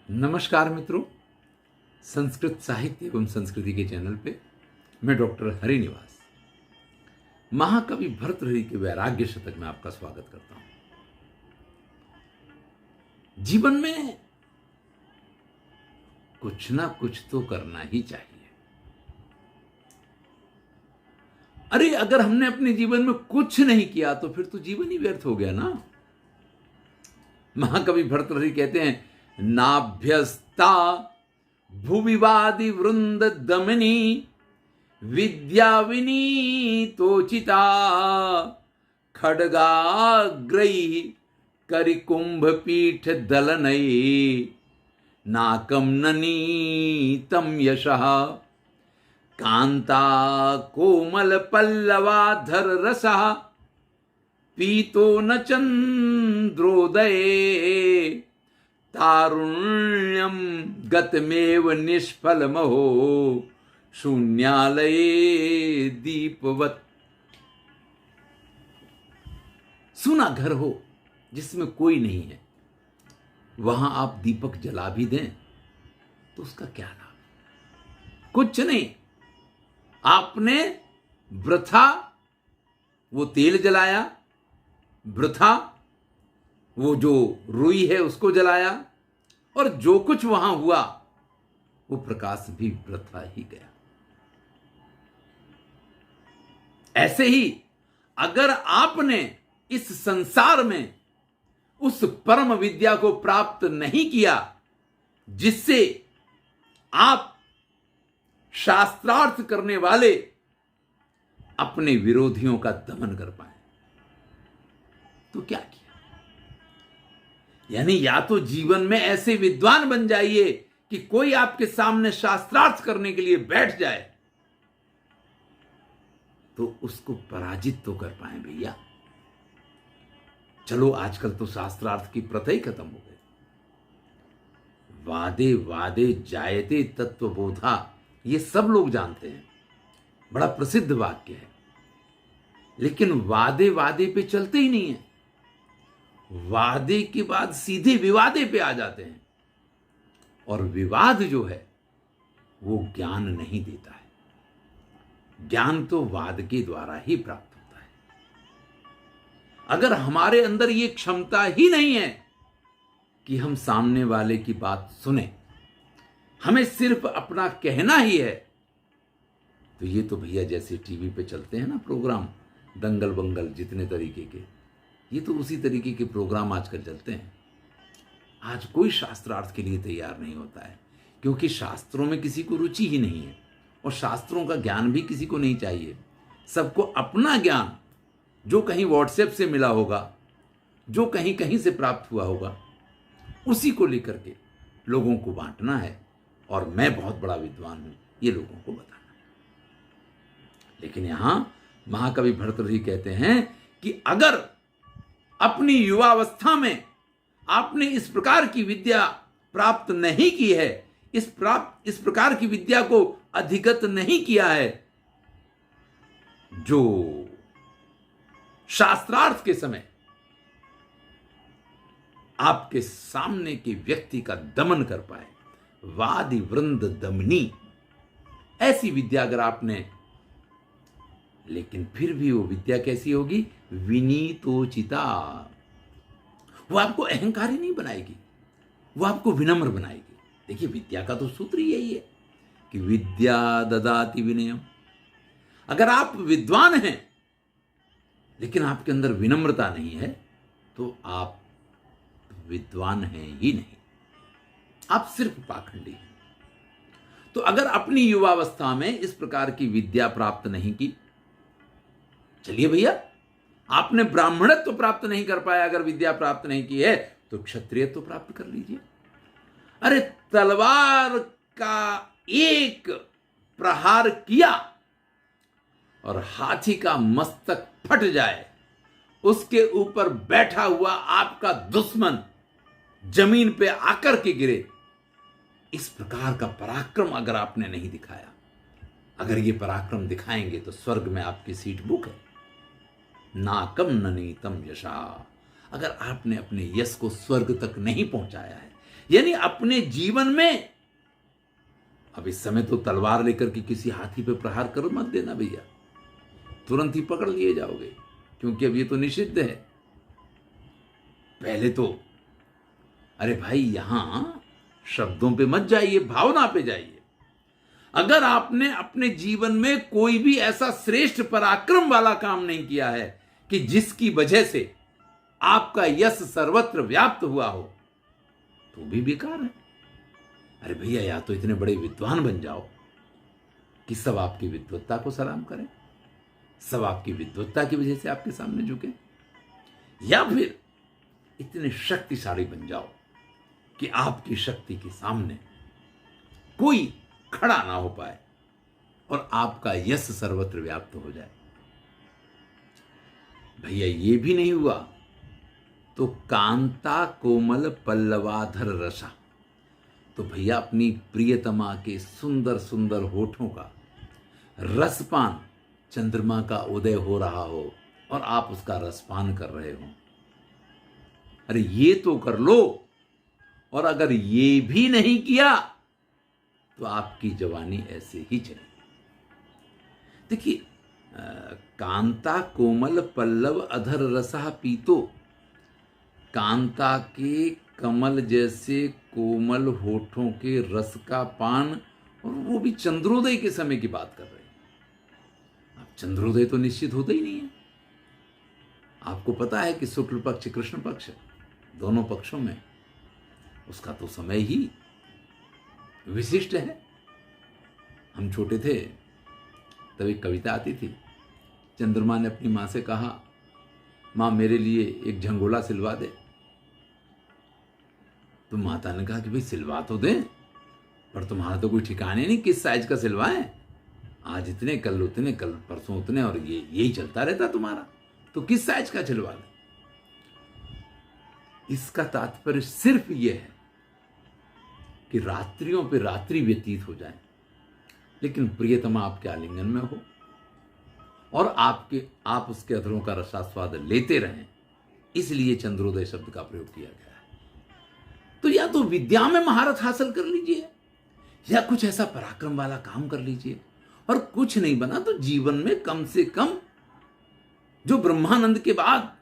नमस्कार मित्रों, संस्कृत साहित्य एवं संस्कृति के चैनल पे मैं डॉक्टर हरिनिवास महाकवि भर्तृहरि के वैराग्य शतक में आपका स्वागत करता हूं। जीवन में कुछ ना कुछ तो करना ही चाहिए। अरे अगर हमने अपने जीवन में कुछ नहीं किया तो फिर तो जीवन ही व्यर्थ हो गया ना। महाकवि भर्तृहरि कहते हैं, नाभ्यस्ता भुविवादि वृंद दमनी विद्या विनीतोचिता खड्गाग्रैः करिकुंभ पीठ दलनैः नाकं न नीतं यशः कांता कोमल पल्लवाधर रसः पीतो न चंद्रोदये तारुण्यम गतमेव निष्फलमहो शून्यालये दीपवत्। सुना घर हो जिसमें कोई नहीं है, वहां आप दीपक जला भी दें तो उसका क्या लाभ? कुछ नहीं। आपने वृथा वो तेल जलाया, वृथा वो जो रुई है उसको जलाया, और जो कुछ वहां हुआ वो प्रकाश भी वृथा ही गया। ऐसे ही अगर आपने इस संसार में उस परम विद्या को प्राप्त नहीं किया जिससे आप शास्त्रार्थ करने वाले अपने विरोधियों का दमन कर पाए, तो क्या किया? यानी या तो जीवन में ऐसे विद्वान बन जाइए कि कोई आपके सामने शास्त्रार्थ करने के लिए बैठ जाए तो उसको पराजित तो कर पाए भैया। चलो आजकल तो शास्त्रार्थ की प्रथा ही खत्म हो गई। वादे वादे जायते तत्वबोधा, ये सब लोग जानते हैं, बड़ा प्रसिद्ध वाक्य है, लेकिन वादे वादे पे चलते ही नहीं है। वादे के बाद सीधे विवादे पे आ जाते हैं, और विवाद जो है वो ज्ञान नहीं देता है। ज्ञान तो वाद के द्वारा ही प्राप्त होता है। अगर हमारे अंदर ये क्षमता ही नहीं है कि हम सामने वाले की बात सुने, हमें सिर्फ अपना कहना ही है, तो ये तो भैया जैसे टीवी पे चलते हैं ना प्रोग्राम, दंगल बंगल जितने तरीके के, ये तो उसी तरीके के प्रोग्राम आजकल चलते हैं। आज कोई शास्त्रार्थ के लिए तैयार नहीं होता है, क्योंकि शास्त्रों में किसी को रुचि ही नहीं है, और शास्त्रों का ज्ञान भी किसी को नहीं चाहिए। सबको अपना ज्ञान जो कहीं व्हाट्सएप से मिला होगा, जो कहीं कहीं से प्राप्त हुआ होगा, उसी को लेकर के लोगों को बांटना है, और मैं बहुत बड़ा विद्वान हूं ये लोगों को बताना है। लेकिन यहां महाकवि भर्तृहरि कहते हैं कि अगर अपनी युवावस्था में आपने इस प्रकार की विद्या प्राप्त नहीं की है, इस प्रकार की विद्या को अधिगत नहीं किया है, जो शास्त्रार्थ के समय आपके सामने के व्यक्ति का दमन कर पाए, वादि वृंद दमनी, ऐसी विद्या अगर आपने, लेकिन फिर भी वो विद्या कैसी होगी? विनीतोचिता। वो आपको अहंकारी नहीं बनाएगी, वो आपको विनम्र बनाएगी। देखिए विद्या का तो सूत्र ही यही है कि विद्या ददाति विनयम। अगर आप विद्वान हैं लेकिन आपके अंदर विनम्रता नहीं है तो आप विद्वान हैं ही नहीं, आप सिर्फ पाखंडी हैं। तो अगर अपनी युवावस्था में इस प्रकार की विद्या प्राप्त नहीं की, चलिए भैया आपने ब्राह्मणत्व तो प्राप्त नहीं कर पाया, अगर विद्या प्राप्त नहीं की है तो क्षत्रियत्व तो प्राप्त कर लीजिए। अरे तलवार का एक प्रहार किया और हाथी का मस्तक फट जाए, उसके ऊपर बैठा हुआ आपका दुश्मन जमीन पे आकर के गिरे, इस प्रकार का पराक्रम अगर आपने नहीं दिखाया, अगर ये पराक्रम दिखाएंगे तो स्वर्ग में आपकी सीट बुक है। नाकम न नीतम यशा, अगर आपने अपने यश को स्वर्ग तक नहीं पहुंचाया है, यानी अपने जीवन में, अब इस समय तो तलवार लेकर के किसी हाथी पे प्रहार कर मत देना भैया, तुरंत ही पकड़ लिए जाओगे, क्योंकि अब ये तो निषिद्ध है। पहले तो अरे भाई यहां शब्दों पे मत जाइए, भावना पे जाइए। अगर आपने अपने जीवन में कोई भी ऐसा श्रेष्ठ पराक्रम वाला काम नहीं किया है कि जिसकी वजह से आपका यश सर्वत्र व्याप्त हुआ हो, तो भी बेकार है। अरे भैया, या तो इतने बड़े विद्वान बन जाओ कि सब आपकी विद्वत्ता को सलाम करें, सब आपकी विद्वत्ता की वजह से आपके सामने झुके, या फिर इतने शक्तिशाली बन जाओ कि आपकी शक्ति के सामने कोई खड़ा ना हो पाए और आपका यश सर्वत्र व्याप्त हो जाए। भैया ये भी नहीं हुआ तो कांता कोमल पल्लवाधर रसा, तो भैया अपनी प्रियतमा के सुंदर सुंदर होठों का रसपान, चंद्रमा का उदय हो रहा हो और आप उसका रसपान कर रहे हो, अरे ये तो कर लो। और अगर ये भी नहीं किया तो आपकी जवानी ऐसे ही चलेगी। देखिए, कांता कोमल पल्लव अधर रसा पीतो, कांता के कमल जैसे कोमल होठों के रस का पान, और वो भी चंद्रोदय के समय की बात कर रहे हैं। अब चंद्रोदय तो निश्चित होता ही नहीं है। आपको पता है कि शुक्ल पक्ष कृष्ण पक्ष दोनों पक्षों में उसका तो समय ही विशिष्ट है। हम छोटे थे तब एक कविता आती थी, चंद्रमा ने अपनी माँ से कहा, माँ मेरे लिए एक झंगोला सिलवा दे। तो माता ने कहा कि भाई सिलवा तो दे, पर तुम्हारा तो कोई ठिकाने नहीं किस साइज का सिलवाएं, आज इतने कल उतने, कल परसों उतने, और ये यही चलता रहता तुम्हारा, तो किस साइज का सिलवा दे। इसका तात्पर्य सिर्फ ये है कि रात्रियों पे रात्रि व्यतीत हो जाए, लेकिन प्रियतमा आपके आलिंगन में हो और आप उसके अधरों का रसास्वाद लेते रहें, इसलिए चंद्रोदय शब्द का प्रयोग किया गया है। तो या तो विद्या में महारत हासिल कर लीजिए, या कुछ ऐसा पराक्रम वाला काम कर लीजिए, और कुछ नहीं बना तो जीवन में कम से कम जो ब्रह्मानंद के बाद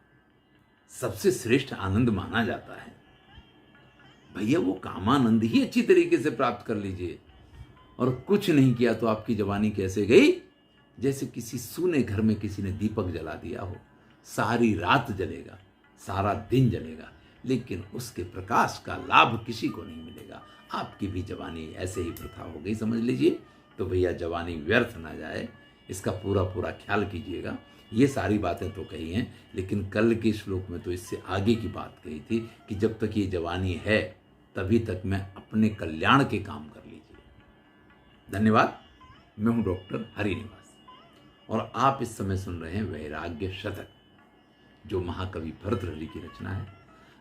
सबसे श्रेष्ठ आनंद माना जाता है, भैया वो कामानंद ही अच्छी तरीके से प्राप्त कर लीजिए। और कुछ नहीं किया तो आपकी जवानी कैसे गई, जैसे किसी सूने घर में किसी ने दीपक जला दिया हो, सारी रात जलेगा, सारा दिन जलेगा, लेकिन उसके प्रकाश का लाभ किसी को नहीं मिलेगा। आपकी भी जवानी ऐसे ही प्रथा हो गई समझ लीजिए। तो भैया जवानी व्यर्थ ना जाए, इसका पूरा पूरा ख्याल कीजिएगा। ये सारी बातें तो कही हैं, लेकिन कल के श्लोक में तो इससे आगे की बात कही थी कि जब तक ये जवानी है तभी तक मैं अपने कल्याण के काम कर लीजिए। धन्यवाद। मैं हूं डॉक्टर हरिनिवास और आप इस समय सुन रहे हैं वैराग्य शतक, जो महाकवि भर्तृहरि की रचना है।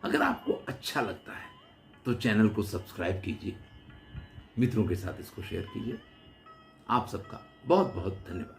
अगर आपको अच्छा लगता है तो चैनल को सब्सक्राइब कीजिए, मित्रों के साथ इसको शेयर कीजिए। आप सबका बहुत बहुत धन्यवाद।